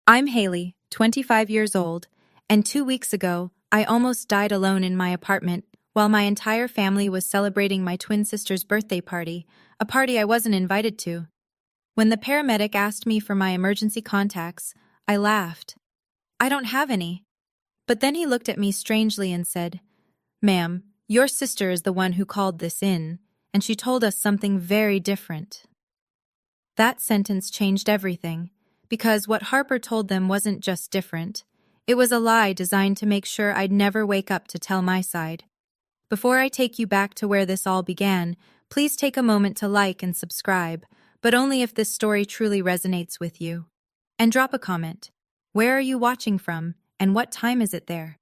I'm Haley, 25 years old, and 2 weeks ago, I almost died alone in my apartment while my entire family was celebrating my twin sister's birthday party, a party I wasn't invited to. When the paramedic asked me for my emergency contacts, I laughed. I don't have any. But then he looked at me strangely and said, "Ma'am, your sister is the one who called this in, and she told us something very different." That sentence changed everything, because what Harper told them wasn't just different. It was a lie designed to make sure I'd never wake up to tell my side. Before I take you back to where this all began, please take a moment to like and subscribe, but only if this story truly resonates with you. And drop a comment. Where are you watching from, and what time is it there?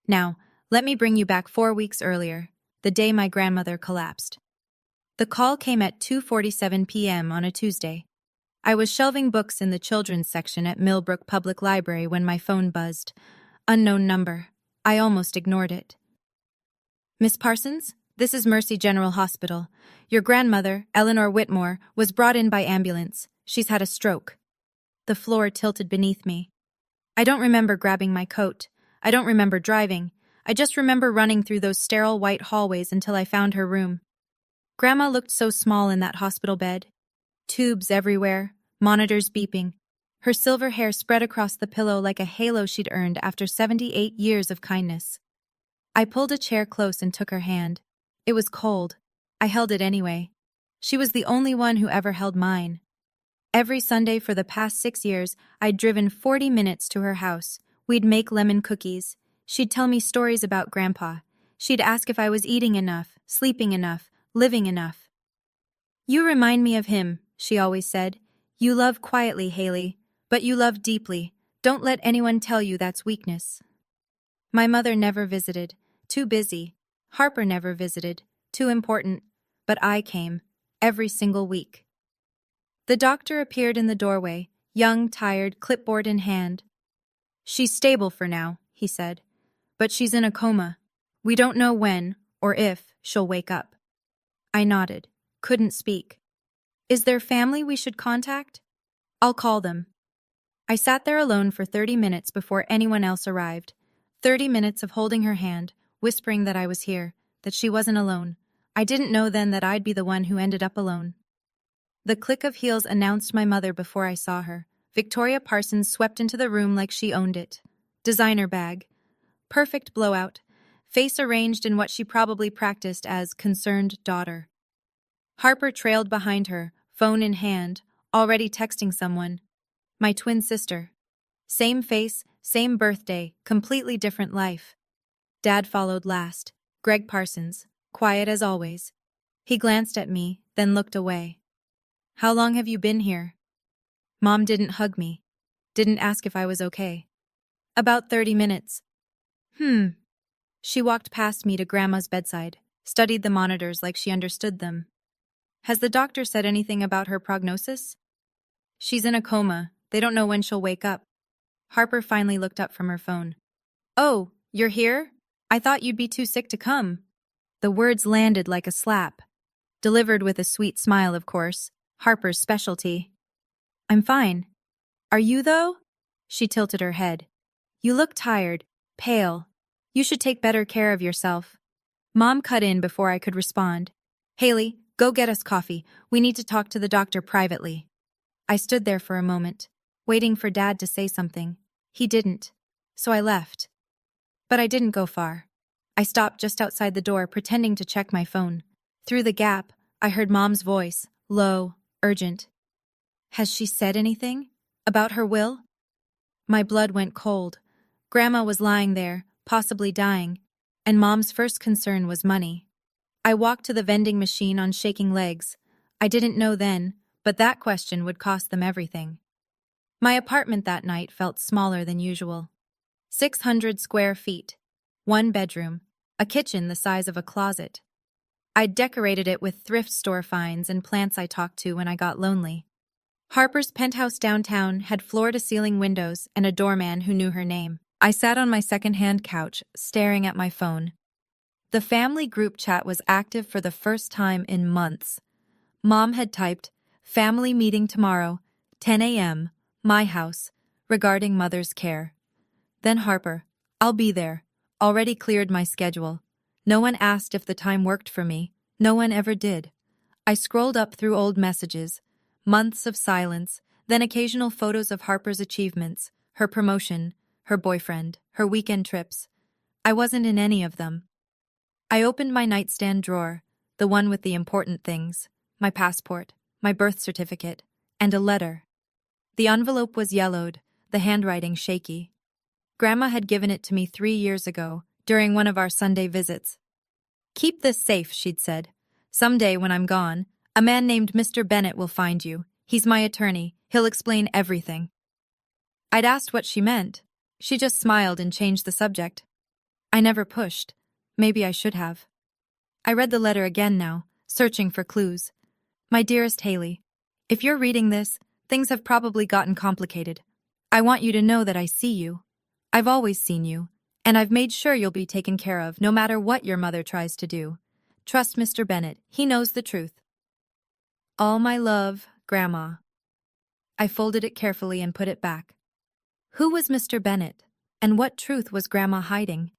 Now, let me bring you back 4 weeks earlier, the day my grandmother collapsed. The call came at 2:47 p.m. on a Tuesday. I was shelving books in the children's section at Millbrook Public Library when my phone buzzed. Unknown number. I almost ignored it. "Miss Parsons, this is Mercy General Hospital. Your grandmother, Eleanor Whitmore, was brought in by ambulance. She's had a stroke." The floor tilted beneath me. I don't remember grabbing my coat. I don't remember driving. I just remember running through those sterile white hallways until I found her room. Grandma looked so small in that hospital bed. Tubes everywhere, monitors beeping. Her silver hair spread across the pillow like a halo she'd earned after 78 years of kindness. I pulled a chair close and took her hand. It was cold. I held it anyway. She was the only one who ever held mine. Every Sunday for the past 6 years, I'd driven 40 minutes to her house. We'd make lemon cookies. She'd tell me stories about Grandpa. She'd ask if I was eating enough, sleeping enough, living enough. "You remind me of him," she always said. "You love quietly, Haley, but you love deeply. Don't let anyone tell you that's weakness." My mother never visited. Too busy. Harper never visited. Too important. But I came. Every single week. The doctor appeared in the doorway, young, tired, clipboard in hand. "She's stable for now," he said. "But she's in a coma. We don't know when, or if, she'll wake up." I nodded. Couldn't speak. "Is there family we should contact?" "I'll call them." I sat there alone for 30 minutes before anyone else arrived. 30 minutes of holding her hand, whispering that I was here, that she wasn't alone. I didn't know then that I'd be the one who ended up alone. The click of heels announced my mother before I saw her. Victoria Parsons swept into the room like she owned it. Designer bag. Perfect blowout. Face arranged in what she probably practiced as concerned daughter. Harper trailed behind her, phone in hand, already texting someone. My twin sister. Same face, same birthday, completely different life. Dad followed last. Greg Parsons, quiet as always. He glanced at me, then looked away. "How long have you been here?" Mom didn't hug me. Didn't ask if I was okay. "About 30 minutes. She walked past me to Grandma's bedside, studied the monitors like she understood them. "Has the doctor said anything about her prognosis?" "She's in a coma. They don't know when she'll wake up." Harper finally looked up from her phone. "Oh, you're here? I thought you'd be too sick to come." The words landed like a slap. Delivered with a sweet smile, of course. Harper's specialty. "I'm fine." "Are you, though?" She tilted her head. "You look tired, pale. You should take better care of yourself." Mom cut in before I could respond. "Haley, go get us coffee. We need to talk to the doctor privately." I stood there for a moment, waiting for Dad to say something. He didn't, so I left. But I didn't go far. I stopped just outside the door, pretending to check my phone. Through the gap, I heard Mom's voice, low, urgent. "Has she said anything? About her will?" My blood went cold. Grandma was lying there, possibly dying, and Mom's first concern was money. I walked to the vending machine on shaking legs. I didn't know then, but that question would cost them everything. My apartment that night felt smaller than usual. 600 square feet. 1 bedroom. A kitchen the size of a closet. I'd decorated it with thrift store finds and plants I talked to when I got lonely. Harper's penthouse downtown had floor-to-ceiling windows and a doorman who knew her name. I sat on my second-hand couch, staring at my phone. The family group chat was active for the first time in months. Mom had typed, "Family meeting tomorrow, 10 a.m., my house. regarding mother's care. Then Harper, I'll be there, already cleared my schedule. No one asked if the time worked for me. No one ever did. I scrolled up through old messages, months of silence, then occasional photos of Harper's achievements, her promotion, her boyfriend, her weekend trips. I wasn't in any of them. I opened my nightstand drawer, the one with the important things, my passport, my birth certificate, and a letter. The envelope was yellowed, the handwriting shaky. Grandma had given it to me 3 years ago, during one of our Sunday visits. "Keep this safe," she'd said. "Someday when I'm gone, a man named Mr. Bennett will find you. He's my attorney. He'll explain everything." I'd asked what she meant. She just smiled and changed the subject. I never pushed. Maybe I should have. I read the letter again now, searching for clues. "My dearest Haley, if you're reading this, things have probably gotten complicated. I want you to know that I see you. I've always seen you, and I've made sure you'll be taken care of no matter what your mother tries to do. Trust Mr. Bennett, he knows the truth. All my love, Grandma." I folded it carefully and put it back. Who was Mr. Bennett, and what truth was Grandma hiding?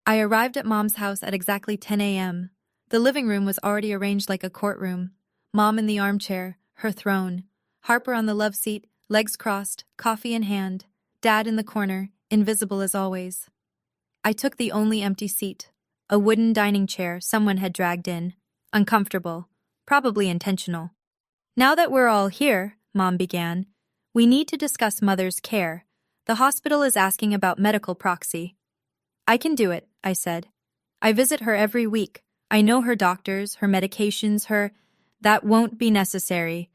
I arrived at Mom's house at exactly 10 a.m. The living room was already arranged like a courtroom. Mom in the armchair, her throne. Harper on the love seat, legs crossed, coffee in hand. Dad in the corner, invisible as always. I took the only empty seat, a wooden dining chair someone had dragged in. Uncomfortable, probably intentional. "Now that we're all here," Mom began, "we need to discuss Mother's care. The hospital is asking about medical proxy." "I can do it," I said. "I visit her every week. I know her doctors, her medications, her—" "That won't be necessary."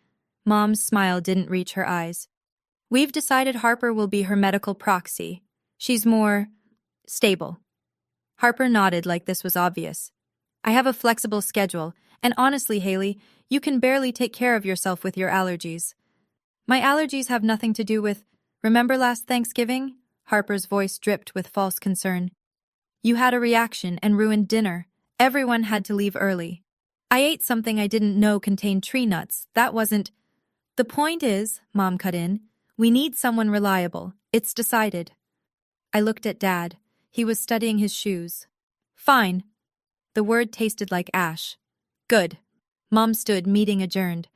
Mom's smile didn't reach her eyes. "We've decided Harper will be her medical proxy. She's more stable." Harper nodded like this was obvious. "I have a flexible schedule, and honestly, Haley, you can barely take care of yourself with your allergies." "My allergies have nothing to do with— Remember last Thanksgiving?" Harper's voice dripped with false concern. "You had a reaction and ruined dinner. Everyone had to leave early. I ate something I didn't know contained tree nuts. That wasn't—" "The point is," Mom cut in, "we need someone reliable. It's decided." I looked at Dad. He was studying his shoes. "Fine." The word tasted like ash. "Good." Mom stood, meeting adjourned.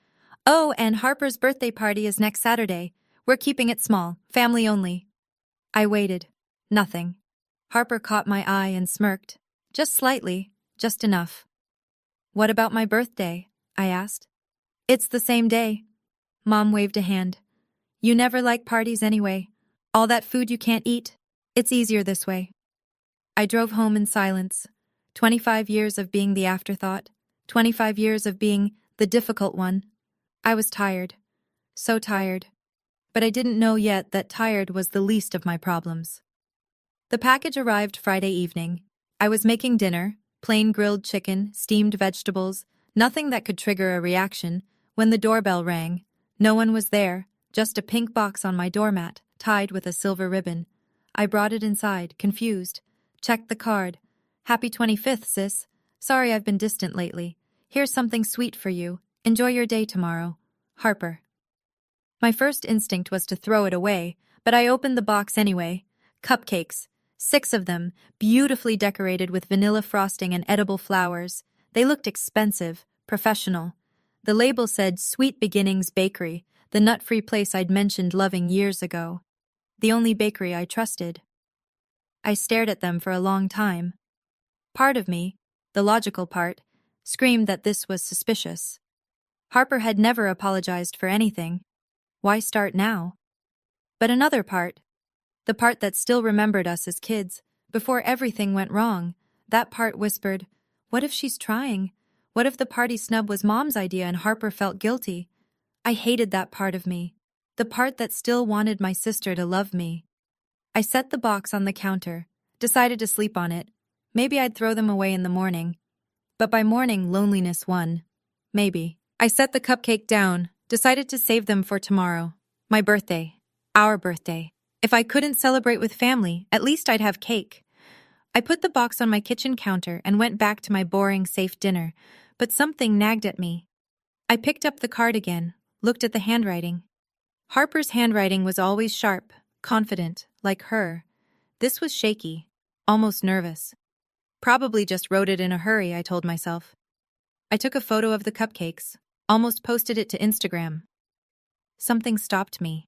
"Oh, and Harper's birthday party is next Saturday. We're keeping it small, family only." I waited. Nothing. Harper caught my eye and smirked. Just slightly, just enough. "What about my birthday?" I asked. "It's the same day." Mom waved a hand. "You never like parties anyway. All that food you can't eat. It's easier this way." I drove home in silence. 25 years of being the afterthought. 25 years of being the difficult one. I was tired. So tired. But I didn't know yet that tired was the least of my problems. The package arrived Friday evening. I was making dinner, plain grilled chicken, steamed vegetables, nothing that could trigger a reaction, when the doorbell rang. No one was there, just a pink box on my doormat, tied with a silver ribbon. I brought it inside, confused. Checked the card. "Happy 25th, sis. Sorry I've been distant lately. Here's something sweet for you. Enjoy your day tomorrow. Harper." My first instinct was to throw it away, but I opened the box anyway. Cupcakes. 6 of them, beautifully decorated with vanilla frosting and edible flowers. They looked expensive, professional. The label said Sweet Beginnings Bakery, the nut-free place I'd mentioned loving years ago. The only bakery I trusted. I stared at them for a long time. Part of me, the logical part, screamed that this was suspicious. Harper had never apologized for anything. Why start now? But another part, the part that still remembered us as kids, before everything went wrong, that part whispered, what if she's trying? What if the party snub was Mom's idea and Harper felt guilty? I hated that part of me, the part that still wanted my sister to love me. I set the box on the counter, decided to sleep on it. Maybe I'd throw them away in the morning. But by morning, loneliness won. Maybe. I set the cupcake down, decided to save them for tomorrow. My birthday. Our birthday. If I couldn't celebrate with family, at least I'd have cake. I put the box on my kitchen counter and went back to my boring, safe dinner, but something nagged at me. I picked up the card again, looked at the handwriting. Harper's handwriting was always sharp, confident, like her. This was shaky, almost nervous. Probably just wrote it in a hurry, I told myself. I took a photo of the cupcakes, almost posted it to Instagram. Something stopped me.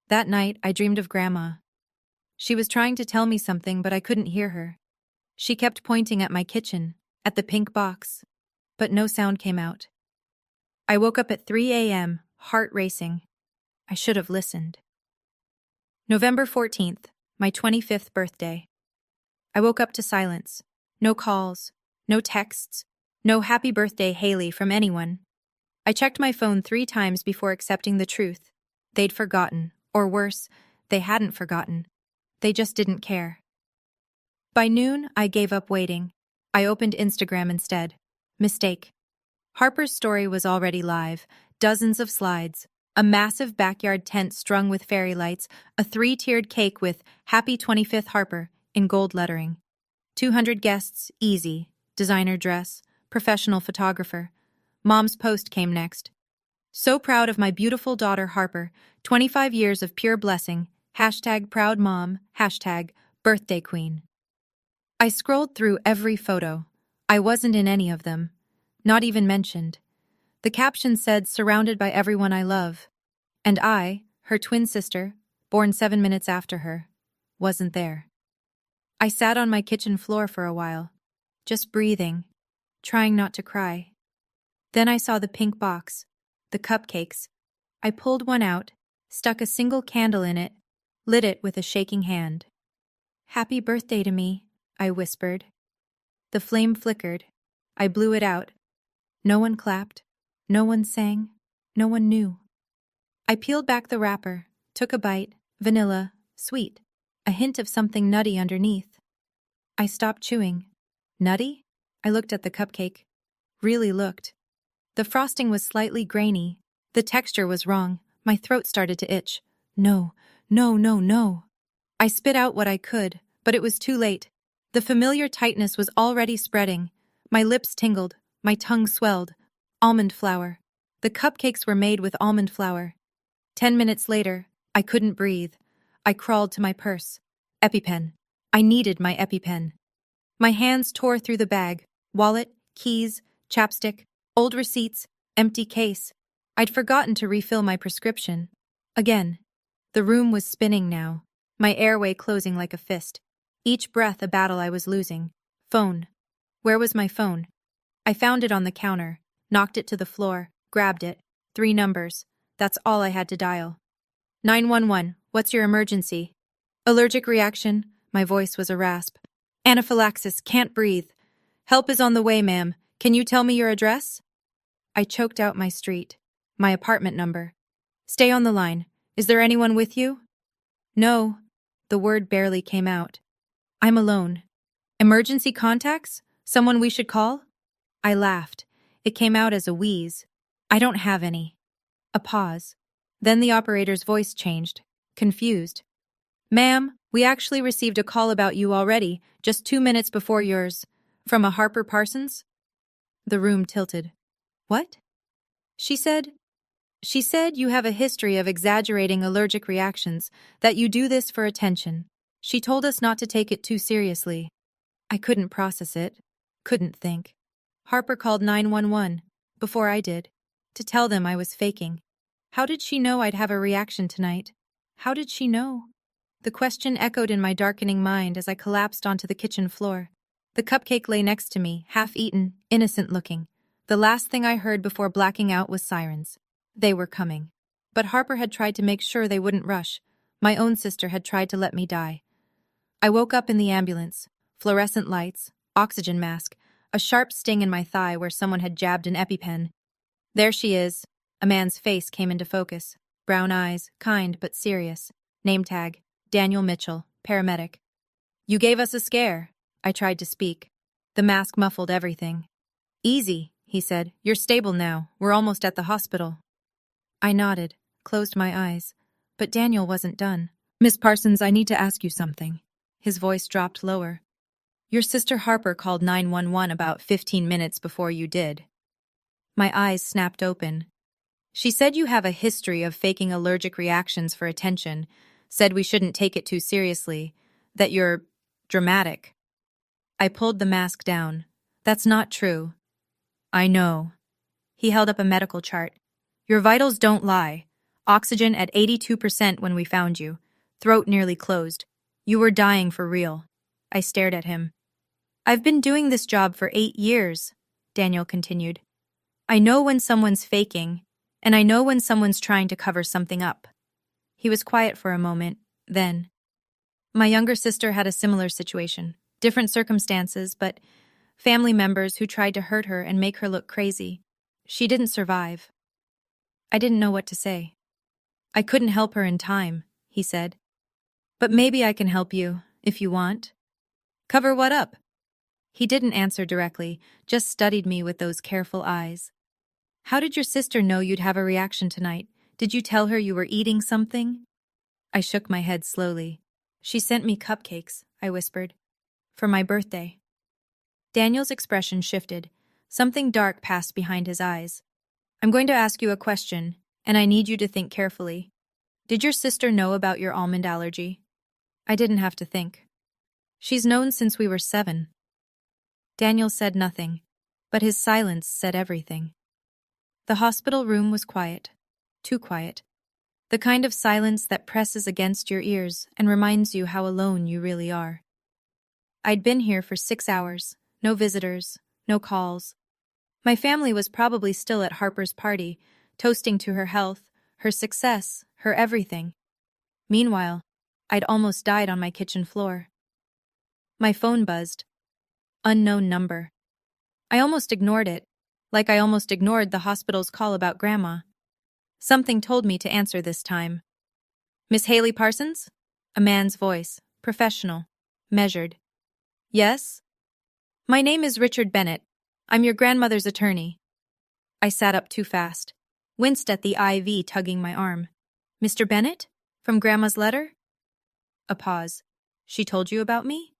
That night, I dreamed of Grandma. She was trying to tell me something, but I couldn't hear her. She kept pointing at my kitchen, at the pink box, but no sound came out. I woke up at 3 a.m., heart racing. I should have listened. November 14th, my 25th birthday. I woke up to silence. No calls, no texts, no happy birthday Haley from anyone. I checked my phone 3 times before accepting the truth. They'd forgotten, or worse, they hadn't forgotten. They just didn't care. By noon, I gave up waiting. I opened Instagram instead. Mistake. Harper's story was already live. Dozens of slides. A massive backyard tent strung with fairy lights. A 3-tiered cake with Happy 25th Harper in gold lettering. 200 guests, easy. Designer dress. Professional photographer. Mom's post came next. So proud of my beautiful daughter Harper. 25 years of pure blessing. #proud mom. #birthday queen. I scrolled through every photo. I wasn't in any of them. Not even mentioned. The caption said, surrounded by everyone I love. And I, her twin sister, born 7 minutes after her, wasn't there. I sat on my kitchen floor for a while, just breathing, trying not to cry. Then I saw the pink box, the cupcakes. I pulled one out, stuck a single candle in it, lit it with a shaking hand. "Happy birthday to me," I whispered. The flame flickered. I blew it out. No one clapped. No one sang. No one knew. I peeled back the wrapper, took a bite, vanilla, sweet, a hint of something nutty underneath. I stopped chewing. Nutty? I looked at the cupcake. Really looked. The frosting was slightly grainy. The texture was wrong. My throat started to itch. No. I spit out what I could, but it was too late. The familiar tightness was already spreading. My lips tingled. My tongue swelled. Almond flour. The cupcakes were made with almond flour. 10 minutes later, I couldn't breathe. I crawled to my purse. EpiPen. I needed my EpiPen. My hands tore through the bag. Wallet, keys, chapstick, old receipts, empty case. I'd forgotten to refill my prescription. Again. The room was spinning now, my airway closing like a fist. Each breath a battle I was losing. Phone. Where was my phone? I found it on the counter, knocked it to the floor, grabbed it. 3 numbers. That's all I had to dial. 911, what's your emergency? Allergic reaction. My voice was a rasp. Anaphylaxis, can't breathe. Help is on the way, ma'am. Can you tell me your address? I choked out my street. My apartment number. Stay on the line. Is there anyone with you? No. The word barely came out. I'm alone. Emergency contacts? Someone we should call? I laughed. It came out as a wheeze. I don't have any. A pause. Then the operator's voice changed, confused. Ma'am, we actually received a call about you already, just 2 minutes before yours. From a Harper Parsons? The room tilted. What? She said you have a history of exaggerating allergic reactions, that you do this for attention. She told us not to take it too seriously. I couldn't process it, couldn't think. Harper called 911, before I did, to tell them I was faking. How did she know I'd have a reaction tonight? How did she know? The question echoed in my darkening mind as I collapsed onto the kitchen floor. The cupcake lay next to me, half-eaten, innocent-looking. The last thing I heard before blacking out was sirens. They were coming. But Harper had tried to make sure they wouldn't rush. My own sister had tried to let me die. I woke up in the ambulance. Fluorescent lights, oxygen mask, a sharp sting in my thigh where someone had jabbed an EpiPen. There she is. A man's face came into focus. Brown eyes, kind but serious. Name tag, Daniel Mitchell, paramedic. You gave us a scare. I tried to speak. The mask muffled everything. Easy, he said. You're stable now. We're almost at the hospital. I nodded, closed my eyes. But Daniel wasn't done. Miss Parsons, I need to ask you something. His voice dropped lower. Your sister Harper called 911 about 15 minutes before you did. My eyes snapped open. She said you have a history of faking allergic reactions for attention, said we shouldn't take it too seriously, that you're dramatic. I pulled the mask down. That's not true. I know. He held up a medical chart. Your vitals don't lie. Oxygen at 82% when we found you. Throat nearly closed. You were dying for real. I stared at him. I've been doing this job for 8 years, Daniel continued. I know when someone's faking, and I know when someone's trying to cover something up. He was quiet for a moment, then. My younger sister had a similar situation. Different circumstances, but family members who tried to hurt her and make her look crazy. She didn't survive. I didn't know what to say. I couldn't help her in time, he said. But maybe I can help you, if you want. Cover what up? He didn't answer directly, just studied me with those careful eyes. How did your sister know you'd have a reaction tonight? Did you tell her you were eating something? I shook my head slowly. She sent me cupcakes, I whispered. For my birthday. Daniel's expression shifted. Something dark passed behind his eyes. I'm going to ask you a question, and I need you to think carefully. Did your sister know about your almond allergy? I didn't have to think. She's known since we were 7. Daniel said nothing, but his silence said everything. The hospital room was quiet. Too quiet. The kind of silence that presses against your ears and reminds you how alone you really are. I'd been here for 6 hours. No visitors, no calls. My family was probably still at Harper's party, toasting to her health, her success, her everything. Meanwhile, I'd almost died on my kitchen floor. My phone buzzed. Unknown number. I almost ignored it, like I almost ignored the hospital's call about Grandma. Something told me to answer this time. Miss Haley Parsons? A man's voice, professional, measured. Yes? My name is Richard Bennett. I'm your grandmother's attorney. I sat up too fast, winced at the IV tugging my arm. Mr. Bennett? From Grandma's letter? A pause. She told you about me?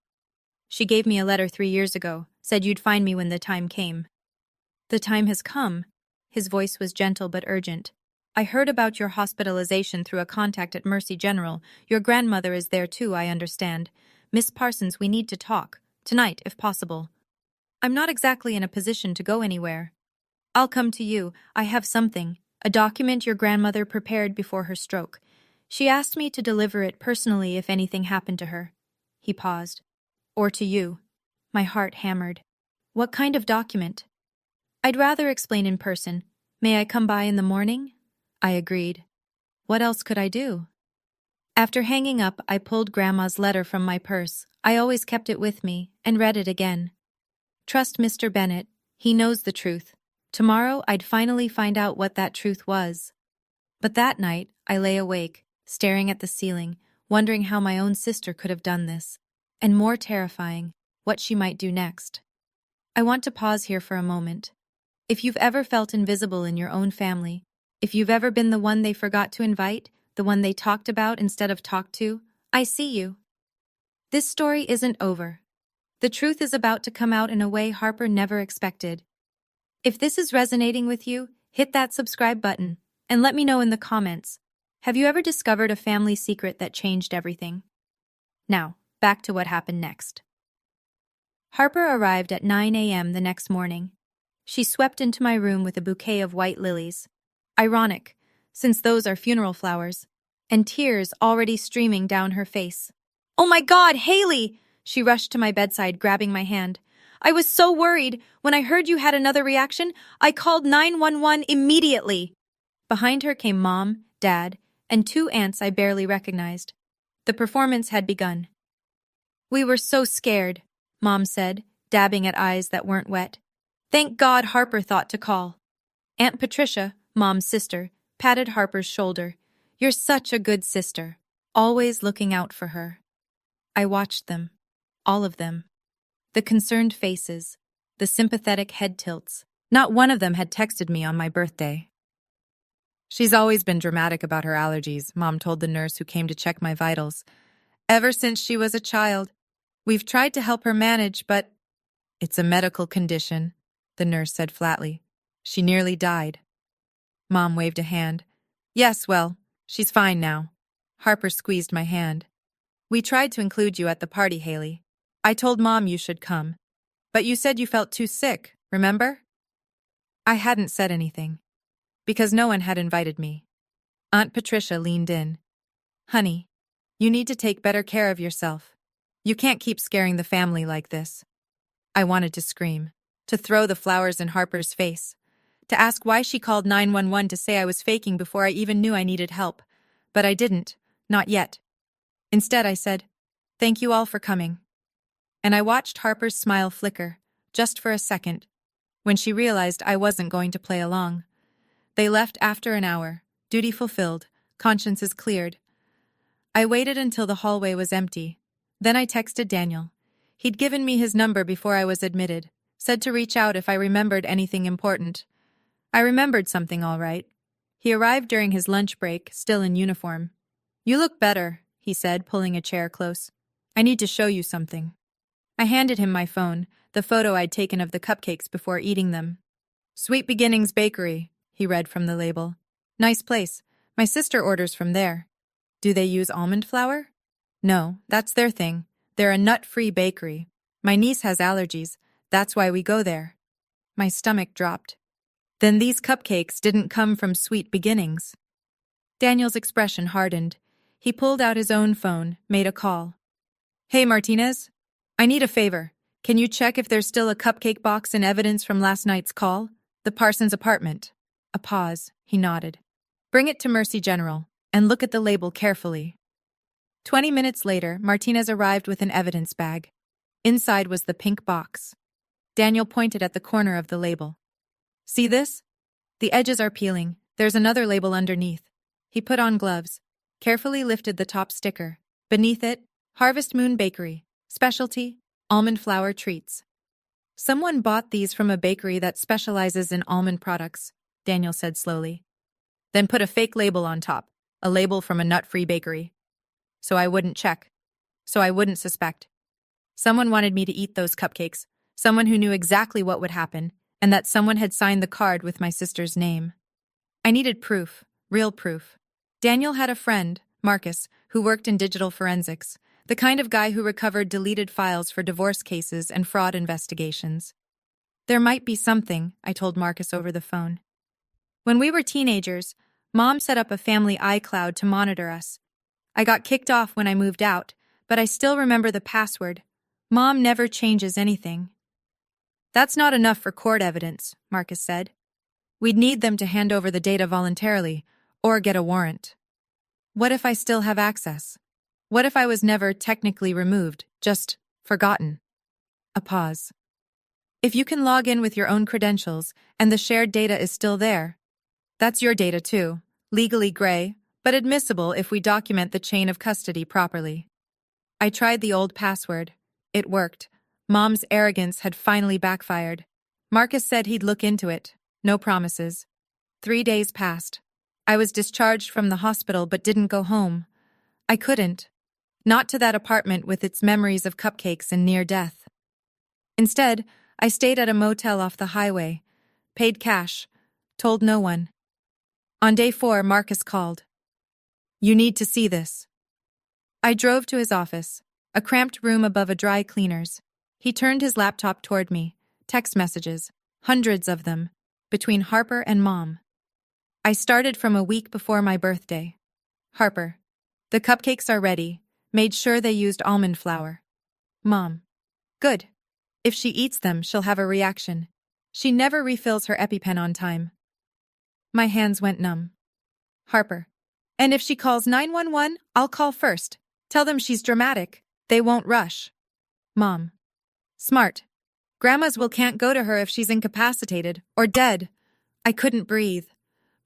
She gave me a letter 3 years ago, said you'd find me when the time came. The time has come. His voice was gentle but urgent. I heard about your hospitalization through a contact at Mercy General. Your grandmother is there too, I understand. Miss Parsons, we need to talk. Tonight, if possible. I'm not exactly in a position to go anywhere. I'll come to you. I have something. A document your grandmother prepared before her stroke. She asked me to deliver it personally if anything happened to her. He paused. Or to you. My heart hammered. What kind of document? I'd rather explain in person. May I come by in the morning? I agreed. What else could I do? After hanging up, I pulled Grandma's letter from my purse. I always kept it with me, and read it again. Trust Mr. Bennett. He knows the truth. Tomorrow, I'd finally find out what that truth was. But that night, I lay awake, staring at the ceiling, wondering how my own sister could have done this. And more terrifying, what she might do next. I want to pause here for a moment. If you've ever felt invisible in your own family, if you've ever been the one they forgot to invite, the one they talked about instead of talked to, I see you. This story isn't over. The truth is about to come out in a way Harper never expected. If this is resonating with you, hit that subscribe button and let me know in the comments. Have you ever discovered a family secret that changed everything? Now, back to what happened next. Harper arrived at 9 a.m. the next morning. She swept into my room with a bouquet of white lilies. Ironic, since those are funeral flowers, and tears already streaming down her face. Oh my God, Haley! She rushed to my bedside, grabbing my hand. I was so worried. When I heard you had another reaction, I called 911 immediately. Behind her came Mom, Dad, and 2 aunts I barely recognized. The performance had begun. We were so scared, Mom said, dabbing at eyes that weren't wet. Thank God Harper thought to call. Aunt Patricia, Mom's sister, patted Harper's shoulder. You're such a good sister, always looking out for her. I watched them, all of them. The concerned faces, the sympathetic head tilts. Not one of them had texted me on my birthday. She's always been dramatic about her allergies, Mom told the nurse who came to check my vitals. Ever since she was a child. We've tried to help her manage, but it's a medical condition, the nurse said flatly. She nearly died. Mom waved a hand. Yes, well, she's fine now. Harper squeezed my hand. We tried to include you at the party, Haley. I told Mom you should come. But you said you felt too sick, remember? I hadn't said anything. Because no one had invited me. Aunt Patricia leaned in. Honey, you need to take better care of yourself. You can't keep scaring the family like this. I wanted to scream, to throw the flowers in Harper's face, to ask why she called 911 to say I was faking before I even knew I needed help. But I didn't, not yet. Instead, I said, thank you all for coming. And I watched Harper's smile flicker, just for a second, when she realized I wasn't going to play along. They left after an hour, duty fulfilled, consciences cleared. I waited until the hallway was empty. Then I texted Daniel. He'd given me his number before I was admitted, said to reach out if I remembered anything important. I remembered something all right. He arrived during his lunch break, still in uniform. You look better, he said, pulling a chair close. I need to show you something. I handed him my phone, the photo I'd taken of the cupcakes before eating them. Sweet Beginnings Bakery, he read from the label. Nice place. My sister orders from there. Do they use almond flour? No, that's their thing. They're a nut-free bakery. My niece has allergies. That's why we go there. My stomach dropped. Then these cupcakes didn't come from Sweet Beginnings. Daniel's expression hardened. He pulled out his own phone, made a call. Hey, Martinez. I need a favor. Can you check if there's still a cupcake box and evidence from last night's call? The Parsons apartment. A pause. He nodded. Bring it to Mercy General, and look at the label carefully. 20 minutes later, Martinez arrived with an evidence bag. Inside was the pink box. Daniel pointed at the corner of the label. See this? The edges are peeling. There's another label underneath. He put on gloves, carefully lifted the top sticker. Beneath it, Harvest Moon Bakery, specialty, almond flour treats. Someone bought these from a bakery that specializes in almond products, Daniel said slowly. Then put a fake label on top, a label from a nut-free bakery. So I wouldn't check. So I wouldn't suspect. Someone wanted me to eat those cupcakes, someone who knew exactly what would happen, and that someone had signed the card with my sister's name. I needed proof, real proof. Daniel had a friend, Marcus, who worked in digital forensics, the kind of guy who recovered deleted files for divorce cases and fraud investigations. There might be something, I told Marcus over the phone. When we were teenagers, Mom set up a family iCloud to monitor us. I got kicked off when I moved out, but I still remember the password. Mom never changes anything. That's not enough for court evidence, Marcus said. We'd need them to hand over the data voluntarily, or get a warrant. What if I still have access? What if I was never technically removed, just forgotten? A pause. If you can log in with your own credentials, and the shared data is still there, that's your data too, legally gray, but admissible if we document the chain of custody properly. I tried the old password. It worked. Mom's arrogance had finally backfired. Marcus said he'd look into it. No promises. 3 days passed. I was discharged from the hospital but didn't go home. I couldn't. Not to that apartment with its memories of cupcakes and near death. Instead, I stayed at a motel off the highway, paid cash, told no one. On day 4, Marcus called. You need to see this. I drove to his office, a cramped room above a dry cleaner's. He turned his laptop toward me, text messages, hundreds of them, between Harper and Mom. I started from a week before my birthday. Harper, the cupcakes are ready, made sure they used almond flour. Mom, good. If she eats them, she'll have a reaction. She never refills her EpiPen on time. My hands went numb. Harper, and if she calls 911, I'll call first. Tell them she's dramatic. They won't rush. Mom, smart. Grandma's can't go to her if she's incapacitated or dead. I couldn't breathe.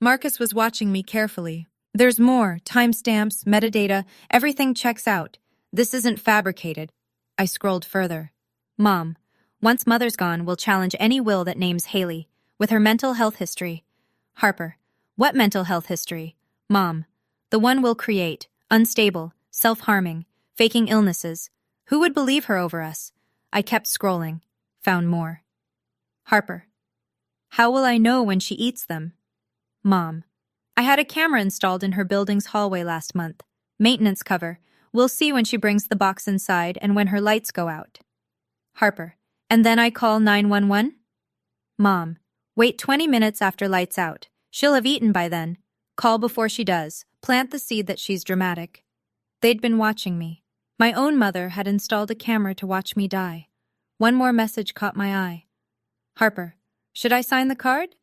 Marcus was watching me carefully. There's more, timestamps, metadata, everything checks out. This isn't fabricated. I scrolled further. Mom, once Mother's gone, we'll challenge any will that names Haley, with her mental health history. Harper, what mental health history? Mom, the one we'll create, unstable, self-harming, faking illnesses. Who would believe her over us? I kept scrolling, found more. Harper, how will I know when she eats them? Mom. I had a camera installed in her building's hallway last month. Maintenance cover. We'll see when she brings the box inside and when her lights go out. Harper. And then I call 911? Mom. Wait 20 minutes after lights out. She'll have eaten by then. Call before she does. Plant the seed that she's dramatic. They'd been watching me. My own mother had installed a camera to watch me die. One more message caught my eye. Harper. Should I sign the card?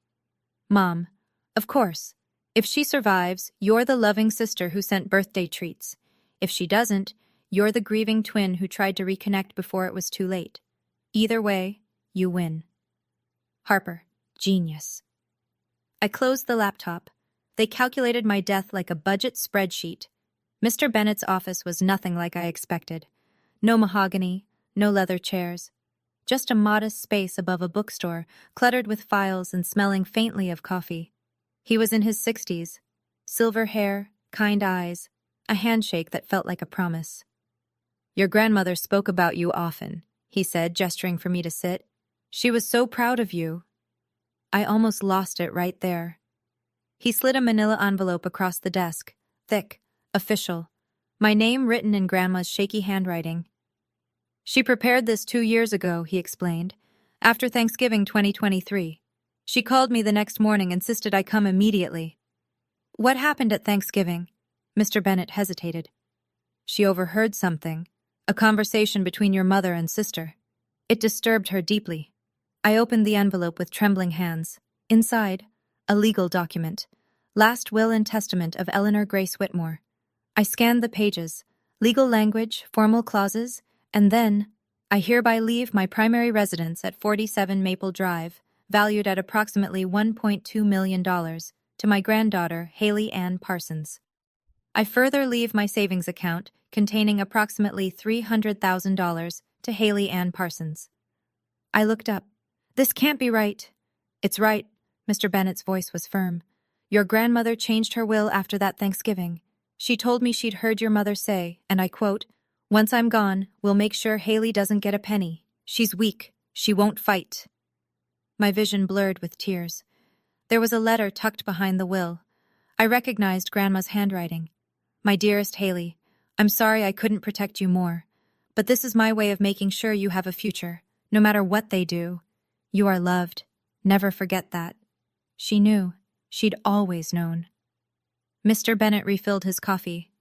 Mom. Of course. If she survives, you're the loving sister who sent birthday treats. If she doesn't, you're the grieving twin who tried to reconnect before it was too late. Either way, you win. Harper. Genius. I closed the laptop. They calculated my death like a budget spreadsheet. Mr. Bennett's office was nothing like I expected. No mahogany, no leather chairs. Just a modest space above a bookstore, cluttered with files and smelling faintly of coffee. He was in his 60s. Silver hair, kind eyes, a handshake that felt like a promise. Your grandmother spoke about you often, he said, gesturing for me to sit. She was so proud of you. I almost lost it right there. He slid a manila envelope across the desk, thick, official, my name written in Grandma's shaky handwriting. She prepared this 2 years ago, he explained, after Thanksgiving 2023. She called me the next morning, insisted I come immediately. What happened at Thanksgiving? Mr. Bennett hesitated. She overheard something, a conversation between your mother and sister. It disturbed her deeply. I opened the envelope with trembling hands. Inside, a legal document. Last will and testament of Eleanor Grace Whitmore. I scanned the pages, legal language, formal clauses, and then, I hereby leave my primary residence at 47 Maple Drive, valued at approximately $1.2 million, to my granddaughter, Haley Ann Parsons. I further leave my savings account, containing approximately $300,000, to Haley Ann Parsons. I looked up. This can't be right. It's right. Mr. Bennett's voice was firm. Your grandmother changed her will after that Thanksgiving. She told me she'd heard your mother say, and I quote, "Once I'm gone, we'll make sure Haley doesn't get a penny. She's weak. She won't fight." My vision blurred with tears. There was a letter tucked behind the will. I recognized Grandma's handwriting. My dearest Haley, I'm sorry I couldn't protect you more, but this is my way of making sure you have a future, no matter what they do. You are loved. Never forget that. She knew. She'd always known. Mr. Bennett refilled his coffee,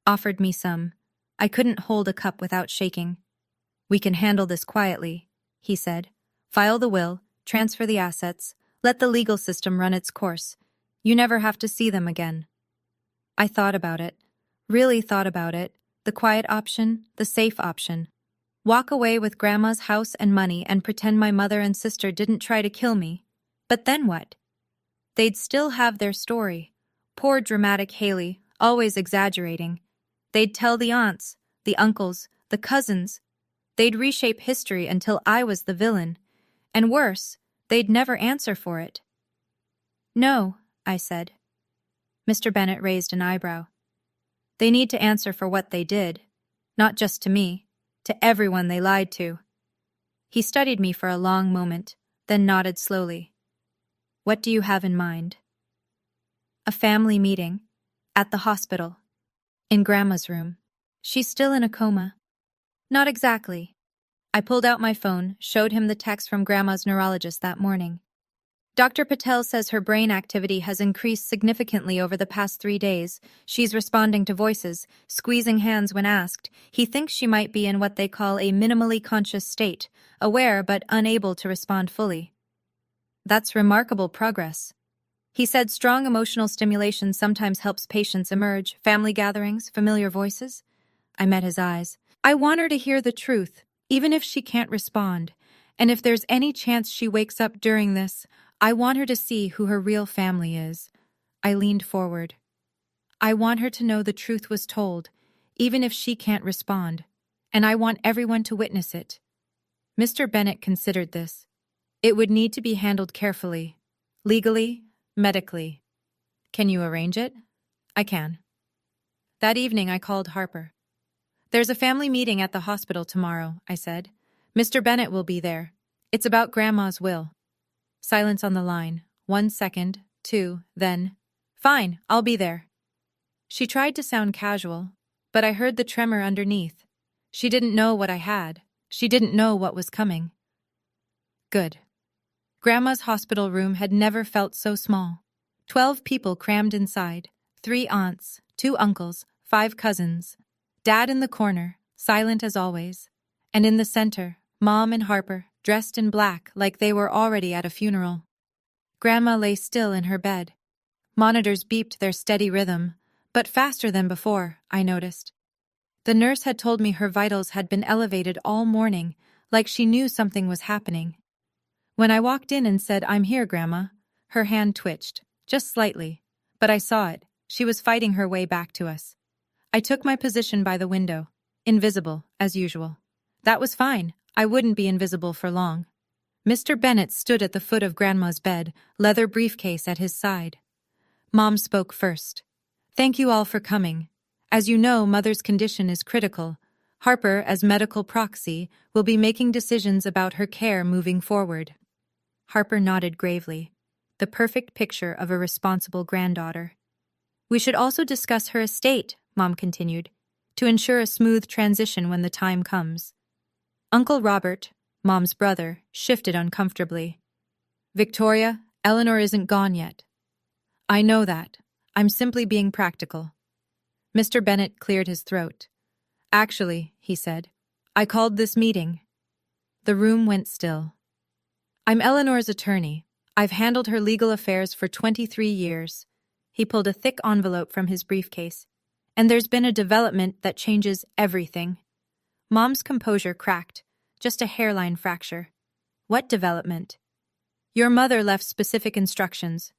offered me some. I couldn't hold a cup without shaking. We can handle this quietly, he said. File the will, transfer the assets, let the legal system run its course. You never have to see them again. I thought about it, really thought about it, the quiet option, the safe option. Walk away with Grandma's house and money and pretend my mother and sister didn't try to kill me. But then what? They'd still have their story. Poor dramatic Haley, always exaggerating. They'd tell the aunts, the uncles, the cousins. They'd reshape history until I was the villain. And worse, they'd never answer for it. No, I said. Mr. Bennett raised an eyebrow. They need to answer for what they did. Not just to me, to everyone they lied to. He studied me for a long moment, then nodded slowly. What do you have in mind? A family meeting. At the hospital. In Grandma's room. She's still in a coma. Not exactly. I pulled out my phone, showed him the text from Grandma's neurologist that morning. Dr. Patel says her brain activity has increased significantly over the past 3 days. She's responding to voices, squeezing hands when asked. He thinks she might be in what they call a minimally conscious state, aware but unable to respond fully. That's remarkable progress. He said strong emotional stimulation sometimes helps patients emerge, family gatherings, familiar voices. I met his eyes. I want her to hear the truth, even if she can't respond. And if there's any chance she wakes up during this, I want her to see who her real family is. I leaned forward. I want her to know the truth was told, even if she can't respond. And I want everyone to witness it. Mr. Bennett considered this. It would need to be handled carefully. Legally, medically. Can you arrange it? I can. That evening I called Harper. There's a family meeting at the hospital tomorrow, I said. Mr. Bennett will be there. It's about Grandma's will. Silence on the line. 1 second, too, then. Fine, I'll be there. She tried to sound casual, but I heard the tremor underneath. She didn't know what I had. She didn't know what was coming. Good. Grandma's hospital room had never felt so small. 12 people crammed inside, 3 aunts, 2 uncles, 5 cousins. Dad in the corner, silent as always. And in the center, Mom and Harper, dressed in black like they were already at a funeral. Grandma lay still in her bed. Monitors beeped their steady rhythm, but faster than before, I noticed. The nurse had told me her vitals had been elevated all morning, like she knew something was happening. When I walked in and said, "I'm here, Grandma," her hand twitched, just slightly, but I saw it. She was fighting her way back to us. I took my position by the window, invisible, as usual. That was fine. I wouldn't be invisible for long. Mr. Bennett stood at the foot of Grandma's bed, leather briefcase at his side. Mom spoke first. "Thank you all for coming. As you know, Mother's condition is critical. Harper, as medical proxy, will be making decisions about her care moving forward." Harper nodded gravely, the perfect picture of a responsible granddaughter. "We should also discuss her estate," Mom continued, "to ensure a smooth transition when the time comes." Uncle Robert, Mom's brother, shifted uncomfortably. "Victoria, Eleanor isn't gone yet." "I know that. I'm simply being practical." Mr. Bennett cleared his throat. "Actually," he said, "I called this meeting." The room went still. "I'm Eleanor's attorney. I've handled her legal affairs for 23 years. He pulled a thick envelope from his briefcase. "And there's been a development that changes everything." Mom's composure cracked, just a hairline fracture. "What development?" "Your mother left specific instructions.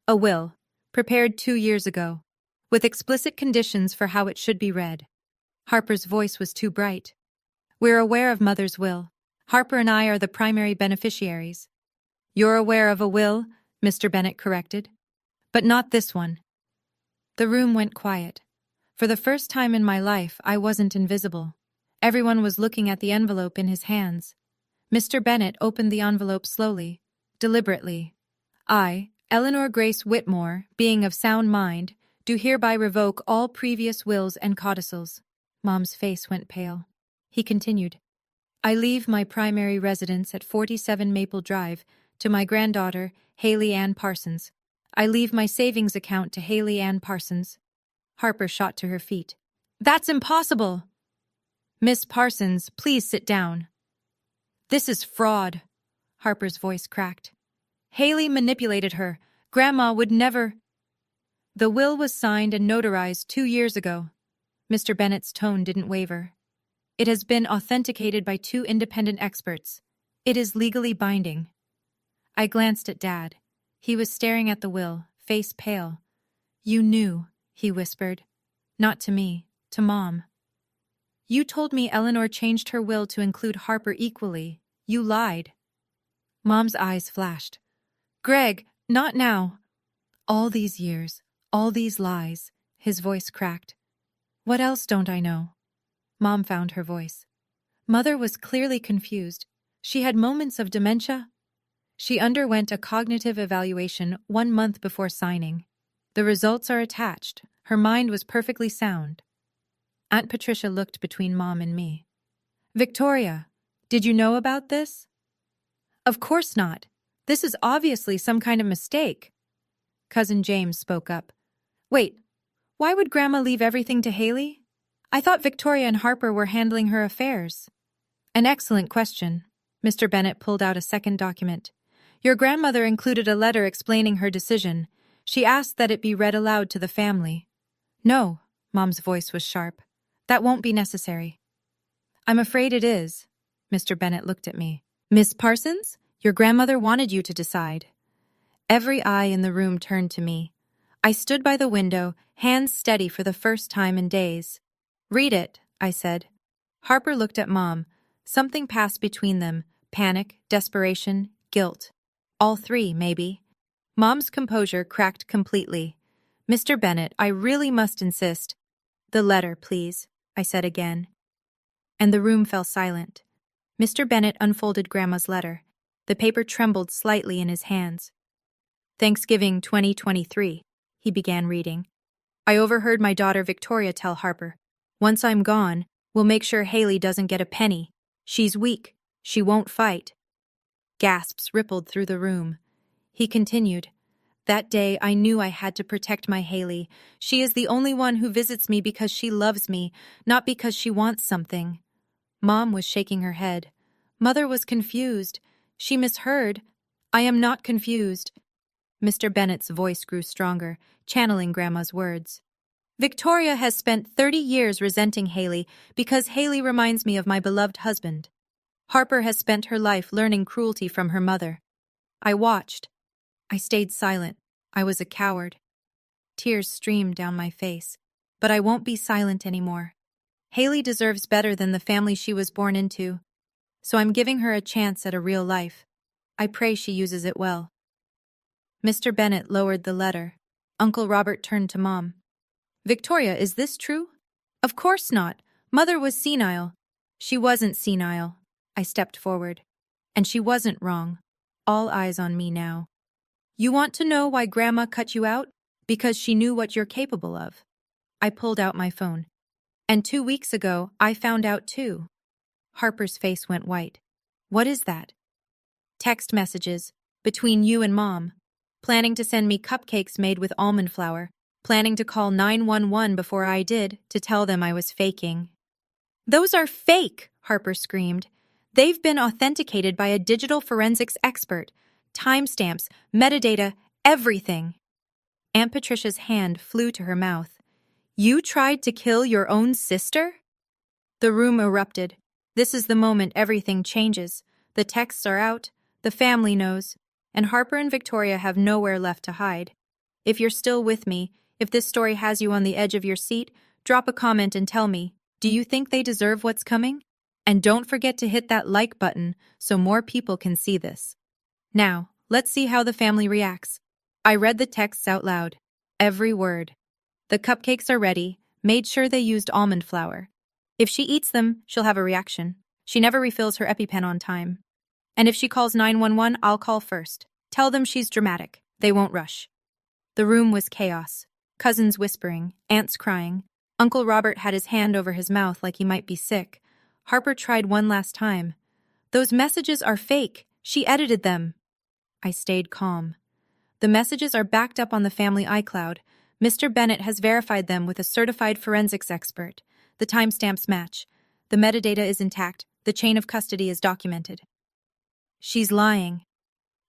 A will, prepared 2 years ago, with explicit conditions for how it should be read." Harper's voice was too bright. "We're aware of Mother's will. Harper and I are the primary beneficiaries." "You're aware of a will," Mr. Bennett corrected. "But not this one." The room went quiet. For the first time in my life, I wasn't invisible. Everyone was looking at the envelope in his hands. Mr. Bennett opened the envelope slowly, deliberately. "I, Eleanor Grace Whitmore, being of sound mind, do hereby revoke all previous wills and codicils." Mom's face went pale. He continued, "I leave my primary residence at 47 Maple Drive to my granddaughter, Haley Ann Parsons. I leave my savings account to Haley Ann Parsons." Harper shot to her feet. "That's impossible!" "Miss Parsons, please sit down." "This is fraud." Harper's voice cracked. "Haley manipulated her. Grandma would never—" "The will was signed and notarized 2 years ago." Mr. Bennett's tone didn't waver. "It has been authenticated by 2 independent experts. It is legally binding." I glanced at Dad. He was staring at the will, face pale. "You knew," he whispered. "Not to me, to Mom." "You told me Eleanor changed her will to include Harper equally. You lied." Mom's eyes flashed. "Greg, not now." "All these years, all these lies," his voice cracked. "What else don't I know?" Mom found her voice. Mother was clearly confused. She had moments of dementia. She underwent a cognitive evaluation 1 month before signing. The results are attached. Her mind was perfectly sound. Aunt Patricia looked between Mom and me. "Victoria, did you know about this?" "Of course not. This is obviously some kind of mistake." Cousin James spoke up. "Wait, why would Grandma leave everything to Haley? I thought Victoria and Harper were handling her affairs." "An excellent question." Mr. Bennett pulled out a second document. "Your grandmother included a letter explaining her decision. She asked that it be read aloud to the family." "No," Mom's voice was sharp. "That won't be necessary." "I'm afraid it is." Mr. Bennett looked at me. "Miss Parsons, your grandmother wanted you to decide." Every eye in the room turned to me. I stood by the window, hands steady for the first time in days. "Read it," I said. Harper looked at Mom. Something passed between them, panic, desperation, guilt. All 3, maybe. Mom's composure cracked completely. "Mr. Bennett, I really must insist." "The letter, please," I said again. And the room fell silent. Mr. Bennett unfolded Grandma's letter. The paper trembled slightly in his hands. Thanksgiving 2023, he began reading. I overheard my daughter Victoria tell Harper, "Once I'm gone, we'll make sure Haley doesn't get a penny. She's weak. She won't fight." Gasps rippled through the room. He continued, "That day I knew I had to protect my Haley. She is the only one who visits me because she loves me, not because she wants something." Mom was shaking her head. Mother was confused. She misheard. "I am not confused." Mr. Bennet's voice grew stronger, channeling Grandma's words. "Victoria has spent 30 years resenting Haley because Haley reminds me of my beloved husband. Harper has spent her life learning cruelty from her mother. I watched. I stayed silent. I was a coward." Tears streamed down my face. "But I won't be silent anymore. Haley deserves better than the family she was born into. So I'm giving her a chance at a real life. I pray she uses it well." Mr. Bennet lowered the letter. Uncle Robert turned to Mom. "Victoria, is this true?" "Of course not. Mother was senile." "She wasn't senile." I stepped forward. "And she wasn't wrong." All eyes on me now. "You want to know why Grandma cut you out? Because she knew what you're capable of." I pulled out my phone. "And 2 weeks ago, I found out too." Harper's face went white. "What is that?" "Text messages. Between you and Mom. Planning to send me cupcakes made with almond flour. Planning to call 911 before I did, to tell them I was faking." "Those are fake!" Harper screamed. "They've been authenticated by a digital forensics expert. Timestamps, metadata, everything." Aunt Patricia's hand flew to her mouth. "You tried to kill your own sister?" The room erupted. This is the moment everything changes. The texts are out, the family knows, and Harper and Victoria have nowhere left to hide. If you're still with me, if this story has you on the edge of your seat, drop a comment and tell me, do you think they deserve what's coming? And don't forget to hit that like button so more people can see this. Now, let's see how the family reacts. I read the texts out loud. Every word. "The cupcakes are ready. Made sure they used almond flour. If she eats them, she'll have a reaction. She never refills her EpiPen on time. And if she calls 911, I'll call first. Tell them she's dramatic. They won't rush." The room was chaos. Cousins whispering, aunts crying. Uncle Robert had his hand over his mouth like he might be sick. Harper tried one last time. "Those messages are fake. She edited them." I stayed calm. "The messages are backed up on the family iCloud. Mr. Bennet has verified them with a certified forensics expert. The timestamps match. The metadata is intact. The chain of custody is documented." "She's lying."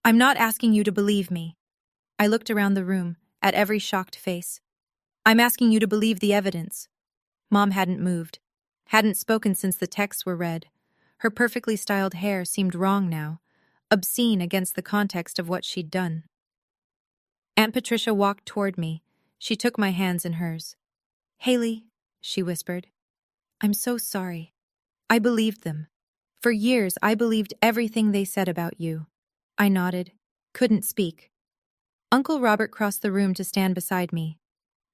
"I'm not asking you to believe me." I looked around the room, at every shocked face. "I'm asking you to believe the evidence." Mom hadn't moved, hadn't spoken since the texts were read. Her perfectly styled hair seemed wrong now, obscene against the context of what she'd done. Aunt Patricia walked toward me. She took my hands in hers. "Haley," she whispered, "I'm so sorry. I believed them. For years, I believed everything they said about you." I nodded, couldn't speak. Uncle Robert crossed the room to stand beside me.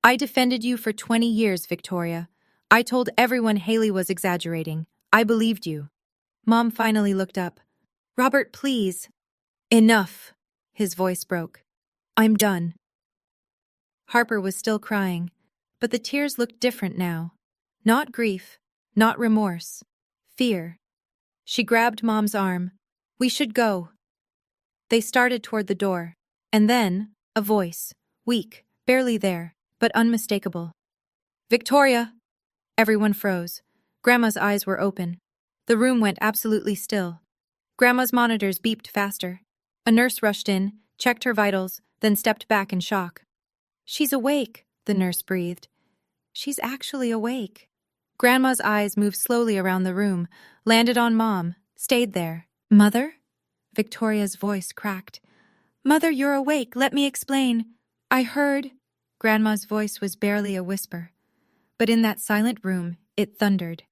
"I defended you for 20 years, Victoria. I told everyone Haley was exaggerating. I believed you." Mom finally looked up. "Robert, please." "Enough." His voice broke. "I'm done." Harper was still crying, but the tears looked different now. Not grief, not remorse. Fear. She grabbed Mom's arm. "We should go." They started toward the door. And then, a voice, weak, barely there, but unmistakable. "Victoria!" Everyone froze. Grandma's eyes were open. The room went absolutely still. Grandma's monitors beeped faster. A nurse rushed in, checked her vitals, then stepped back in shock. "She's awake," the nurse breathed. "She's actually awake." Grandma's eyes moved slowly around the room, landed on Mom, stayed there. "Mother?" Victoria's voice cracked. "Mother, you're awake. Let me explain. I heard." Grandma's voice was barely a whisper. But in that silent room, it thundered.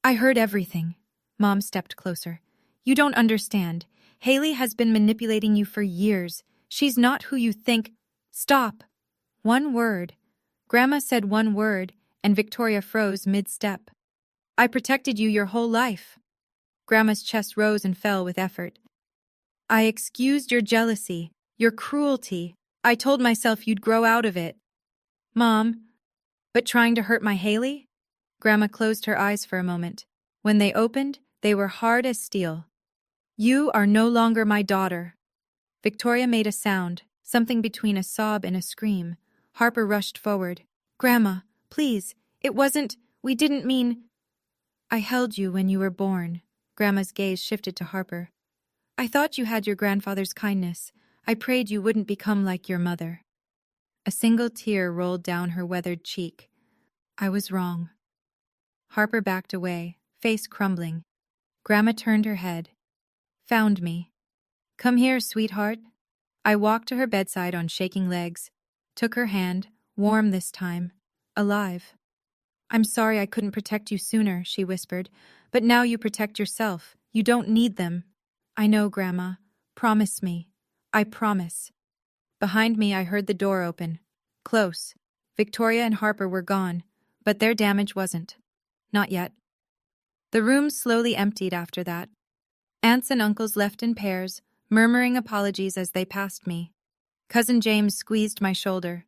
"I heard everything." Mom stepped closer. "You don't understand. Haley has been manipulating you for years. She's not who you think." "Stop." One word. Grandma said one word, and Victoria froze mid-step. "I protected you your whole life." Grandma's chest rose and fell with effort. "I excused your jealousy. Your cruelty. I told myself you'd grow out of it. Mom, but trying to hurt my Haley? Grandma closed her eyes for a moment. When they opened, they were hard as steel. You are no longer my daughter. Victoria made a sound, something between a sob and a scream. Harper rushed forward. Grandma, please, we didn't mean. I held you when you were born. Grandma's gaze shifted to Harper. I thought you had your grandfather's kindness. I prayed you wouldn't become like your mother. A single tear rolled down her weathered cheek. I was wrong. Harper backed away, face crumbling. Grandma turned her head. Found me. Come here, sweetheart. I walked to her bedside on shaking legs, took her hand, warm this time, alive. I'm sorry I couldn't protect you sooner, she whispered, but now you protect yourself. You don't need them. I know, Grandma. Promise me. I promise. Behind me, I heard the door open. Close. Victoria and Harper were gone, but their damage wasn't. Not yet. The room slowly emptied after that. Aunts and uncles left in pairs, murmuring apologies as they passed me. Cousin James squeezed my shoulder.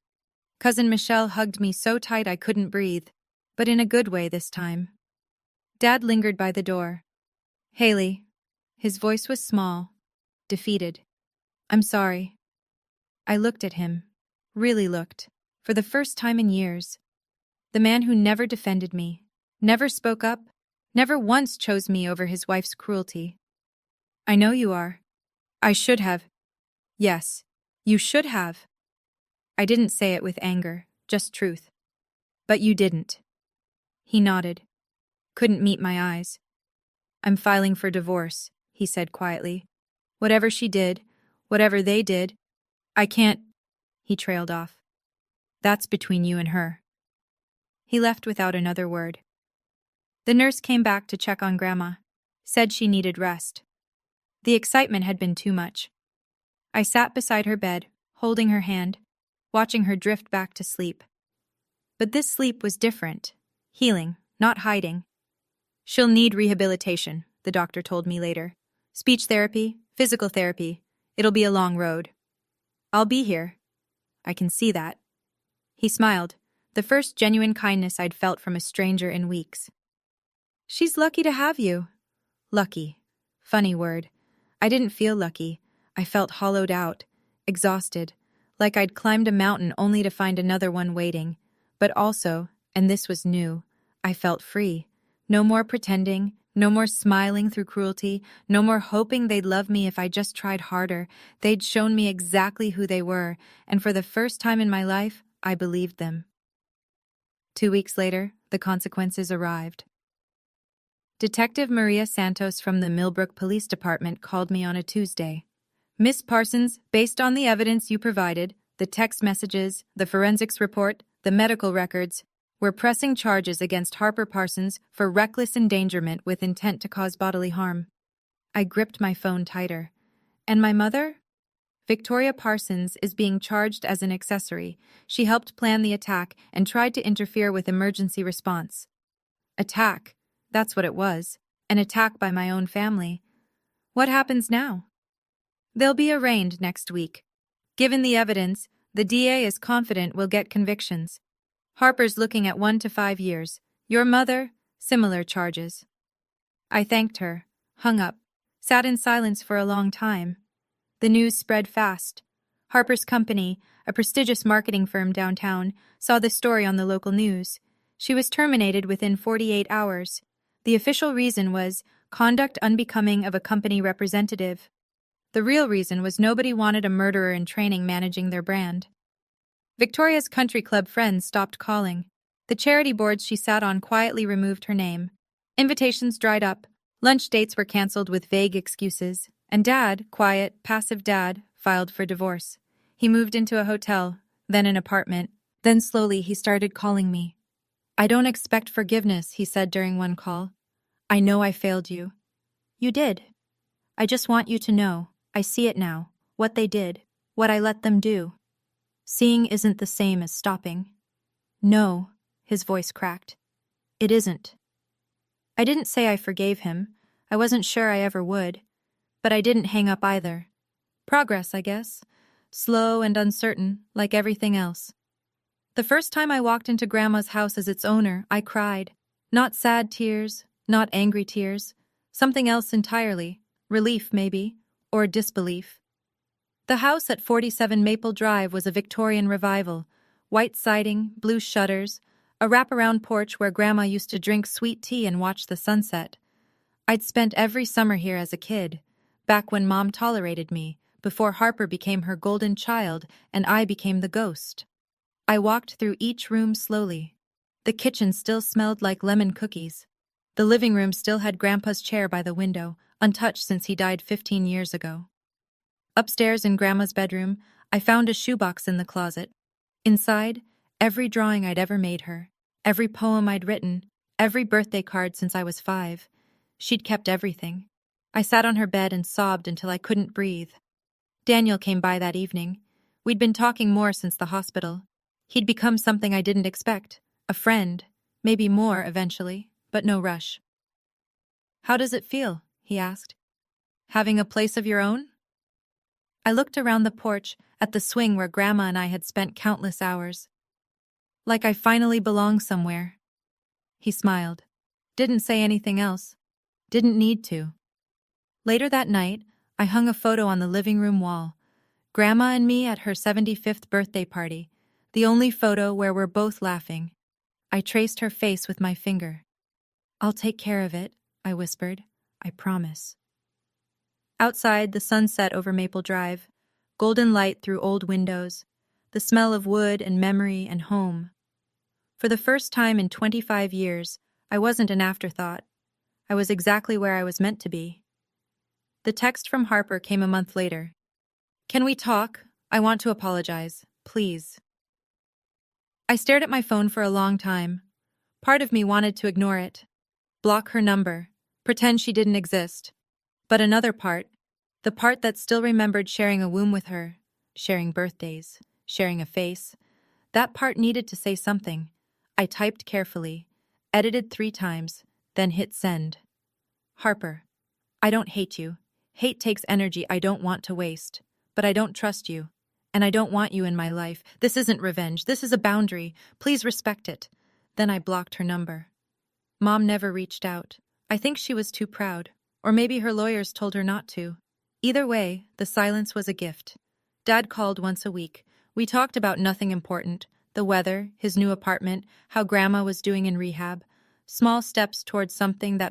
Cousin Michelle hugged me so tight I couldn't breathe, but in a good way this time. Dad lingered by the door. Haley. His voice was small, defeated. I'm sorry. I looked at him. Really looked. For the first time in years. The man who never defended me, never spoke up, never once chose me over his wife's cruelty. I know you are. I should have. Yes, you should have. I didn't say it with anger, just truth. But you didn't. He nodded. Couldn't meet my eyes. I'm filing for divorce, he said quietly. Whatever she did, whatever they did, I can't. He trailed off. That's between you and her. He left without another word. The nurse came back to check on Grandma, said she needed rest. The excitement had been too much. I sat beside her bed, holding her hand, watching her drift back to sleep. But this sleep was different. Healing, not hiding. She'll need rehabilitation, the doctor told me later. Speech therapy, physical therapy. It'll be a long road. I'll be here. I can see that. He smiled, the first genuine kindness I'd felt from a stranger in weeks. She's lucky to have you. Lucky. Funny word. I didn't feel lucky. I felt hollowed out, exhausted, like I'd climbed a mountain only to find another one waiting. But also, and this was new, I felt free. No more pretending, no more smiling through cruelty, no more hoping they'd love me if I just tried harder. They'd shown me exactly who they were, and for the first time in my life, I believed them. 2 weeks later, the consequences arrived. Detective Maria Santos from the Millbrook Police Department called me on a Tuesday. Miss Parsons, based on the evidence you provided, the text messages, the forensics report, the medical records, we're pressing charges against Harper Parsons for reckless endangerment with intent to cause bodily harm. I gripped my phone tighter. And my mother? Victoria Parsons is being charged as an accessory. She helped plan the attack and tried to interfere with emergency response. Attack. That's what it was. An attack by my own family. What happens now? They'll be arraigned next week. Given the evidence, the DA is confident we'll get convictions. Harper's looking at 1 to 5 years. Your mother, similar charges. I thanked her, hung up, sat in silence for a long time. The news spread fast. Harper's company, a prestigious marketing firm downtown, saw the story on the local news. She was terminated within 48 hours. The official reason was conduct unbecoming of a company representative. The real reason was nobody wanted a murderer in training managing their brand. Victoria's country club friends stopped calling. The charity boards she sat on quietly removed her name. Invitations dried up. Lunch dates were canceled with vague excuses. And Dad, quiet, passive Dad, filed for divorce. He moved into a hotel, then an apartment. Then slowly he started calling me. I don't expect forgiveness, he said during one call. I know I failed you. You did. I just want you to know, I see it now, what they did, what I let them do. Seeing isn't the same as stopping. No, his voice cracked. It isn't. I didn't say I forgave him. I wasn't sure I ever would. But I didn't hang up either. Progress, I guess. slow and uncertain, like everything else. The first time I walked into Grandma's house as its owner, I cried. Not sad tears, not angry tears, something else entirely, relief maybe, or disbelief. The house at 47 Maple Drive was a Victorian revival, white siding, blue shutters, a wraparound porch where Grandma used to drink sweet tea and watch the sunset. I'd spent every summer here as a kid, back when Mom tolerated me, before Harper became her golden child and I became the ghost. I walked through each room slowly. The kitchen still smelled like lemon cookies. The living room still had Grandpa's chair by the window, untouched since he died 15 years ago. Upstairs in Grandma's bedroom, I found a shoebox in the closet. Inside, every drawing I'd ever made her, every poem I'd written, every birthday card since I was 5. She'd kept everything. I sat on her bed and sobbed until I couldn't breathe. Daniel came by that evening. We'd been talking more since the hospital. He'd become something I didn't expect, a friend, maybe more eventually, but no rush. "How does it feel?" he asked. "Having a place of your own?" I looked around the porch at the swing where Grandma and I had spent countless hours. "Like I finally belong somewhere." He smiled. Didn't say anything else. Didn't need to. Later that night, I hung a photo on the living room wall. Grandma and me at her 75th birthday party, the only photo where we're both laughing. I traced her face with my finger. "I'll take care of it," I whispered. "I promise." Outside, the sun set over Maple Drive, golden light through old windows, the smell of wood and memory and home. For the first time in 25 years, I wasn't an afterthought. I was exactly where I was meant to be. The text from Harper came a month later. "Can we talk? I want to apologize, please." I stared at my phone for a long time. Part of me wanted to ignore it, block her number, pretend she didn't exist. But another part, the part that still remembered sharing a womb with her, sharing birthdays, sharing a face, that part needed to say something. I typed carefully, edited 3 times, then hit send. "Harper, I don't hate you. Hate takes energy I don't want to waste. But I don't trust you. And I don't want you in my life. This isn't revenge. This is a boundary. Please respect it." Then I blocked her number. Mom never reached out. I think she was too proud. Or maybe her lawyers told her not to. Either way, the silence was a gift. Dad called once a week. We talked about nothing important. The weather, his new apartment, how Grandma was doing in rehab. Small steps towards something that